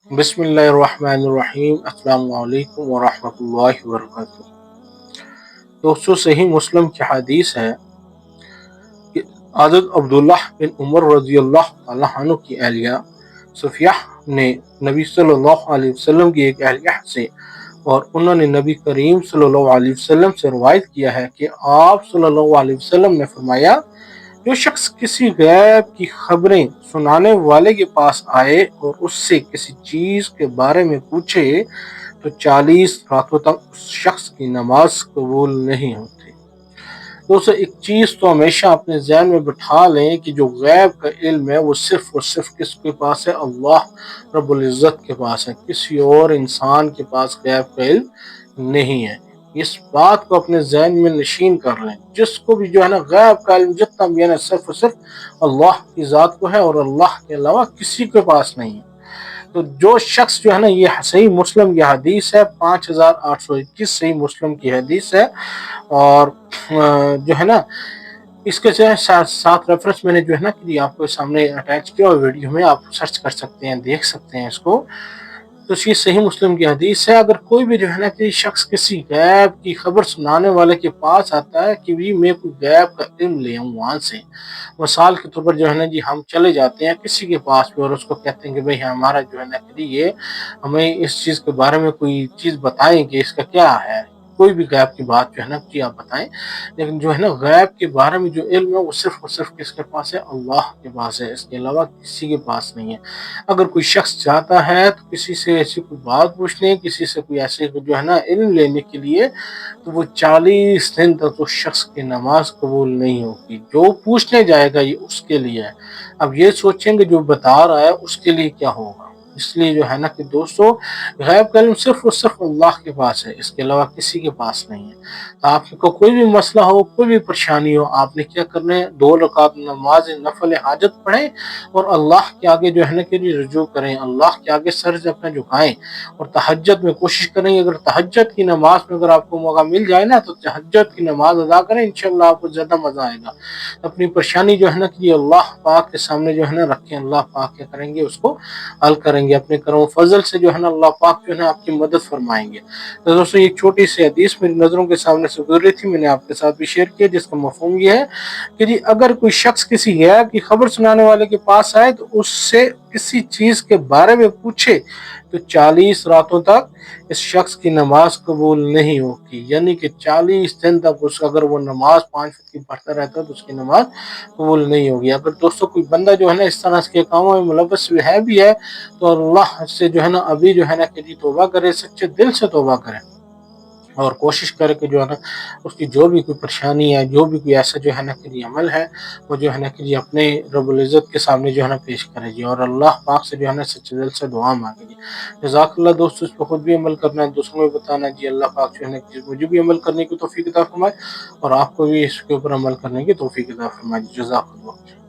بسم اللہ الرحمن الرحیم۔ السلام علیکم ورحمۃ اللہ وبرکاتہ۔ دوستو، صحیح مسلم کی حدیث ہے کہ حضرت عبداللہ بن عمر رضی اللہ تعالیٰ عنہ کی اہلیہ صفیہ نے نبی صلی اللہ علیہ وسلم کی ایک اہلیہ سے، اور انہوں نے نبی کریم صلی اللہ علیہ وسلم سے روایت کیا ہے کہ آپ صلی اللہ علیہ وسلم نے فرمایا، جو شخص کسی غیب کی خبریں سنانے والے کے پاس آئے اور اس سے کسی چیز کے بارے میں پوچھے تو 40 راتوں تک اس شخص کی نماز قبول نہیں ہوتی۔ دوستو، ایک چیز تو ہمیشہ اپنے ذہن میں بٹھا لیں کہ جو غیب کا علم ہے وہ صرف اور صرف کس کے پاس ہے؟ اللہ رب العزت کے پاس ہے۔ کسی اور انسان کے پاس غیب کا علم نہیں ہے۔ اس بات کو اپنے ذہن میں نشین کر لیں۔ جس کو بھی غیب کا علم جتنا بھی صرف اور صرف اللہ کی ذات کو ہے، اور اللہ کے علاوہ کسی کے پاس نہیں ہے۔ تو جو شخص یہ صحیح مسلم کی حدیث ہے، 5821 صحیح مسلم کی حدیث ہے، اور اس کے ساتھ ریفرنس میں نے کہ آپ کو سامنے اٹیچ کیا، اور ویڈیو میں آپ سرچ کر سکتے ہیں، دیکھ سکتے ہیں اس کو۔ تو یہ صحیح مسلم کی حدیث ہے۔ اگر کوئی بھی کہ شخص کسی غیب کی خبر سنانے والے کے پاس آتا ہے کہ میں کوئی غیب کا علم لے آؤں وہاں سے، مثال کے طور پر ہم چلے جاتے ہیں کسی کے پاس بھی اور اس کو کہتے ہیں کہ بھئی ہمارا یہ ہمیں اس چیز کے بارے میں کوئی چیز بتائیں کہ اس کا کیا ہے، کوئی بھی غیب کی بات آپ بتائیں۔ لیکن غیب کے بارے میں جو علم ہے وہ صرف اور صرف کس کے پاس ہے؟ اللہ کے پاس ہے، اس کے علاوہ کسی کے پاس نہیں ہے۔ اگر کوئی شخص چاہتا ہے تو کسی سے ایسی کوئی بات پوچھنے، کسی سے کوئی ایسے علم لینے کے لیے، تو وہ 40 دن تک اس شخص کی نماز قبول نہیں ہوگی۔ جو پوچھنے جائے گا یہ اس کے لیے ہے۔ اب یہ سوچیں کہ جو بتا رہا ہے اس کے لیے کیا ہوگا۔ اس لیے کہ دوستو، غیب کا علم صرف اور صرف اللہ کے پاس ہے، اس کے علاوہ کسی کے پاس نہیں ہے۔ تو آپ کو کوئی بھی مسئلہ ہو، کوئی بھی پریشانی ہو، آپ نے کیا کرنا ہے؟ 2 رکعت نماز نفل حاجت پڑھیں اور اللہ کے آگے کہ رجوع کریں، اللہ کے آگے سر اپنا جھکائیں، اور تہجد میں کوشش کریں۔ اگر تہجد کی نماز میں اگر آپ کو موقع مل جائے نا تو تہجد کی نماز ادا کریں، انشاءاللہ آپ کو زیادہ مزہ آئے گا۔ اپنی پریشانی کہ اللہ پاک کے سامنے رکھیں، اللہ پاک کیا کریں گے؟ اس کو حل کریں گے۔ اپنے کرم و فضل سے اللہ پاک آپ کی مدد فرمائیں گے۔ تو دوستو، ایک چھوٹی سی حدیث میری نظروں کے سامنے سے گزر رہی تھی، میں نے آپ کے ساتھ بھی شیئر کیا، جس کا مفہوم یہ ہے کہ اگر کوئی شخص کسی غیب کی خبر سنانے والے کے پاس آئے تو اس سے کسی چیز کے بارے میں پوچھے تو 40 راتوں تک اس شخص کی نماز قبول نہیں ہوگی۔ یعنی کہ 40 دن تک اگر وہ نماز 5 وقت کی پڑھتا رہتا ہے تو اس کی نماز قبول نہیں ہوگی۔ اگر دوستو کوئی بندہ اس طرح کے کاموں میں ملوث بھی ہے تو اللہ سے ابھی کہ توبہ کرے، سچے دل سے توبہ کرے، اور کوشش کرے کہ اس کی جو بھی کوئی پریشانی ہے، جو بھی کوئی ایسا کہ عمل ہے، وہ کہ اپنے رب العزت کے سامنے پیش کرے جی، اور اللہ پاک سے سچے دل سے دعا مانگے جی۔ جزاک اللہ دوستو، اس پہ خود بھی عمل کرنا ہے، دوسروں میں بتانا جی۔ اللہ پاک مجھے بھی عمل کرنے کی توفیق عطا فرمائے، اور آپ کو بھی اس کے اوپر عمل کرنے کی توفیق عطا فرمائے۔ جزاک اللہ۔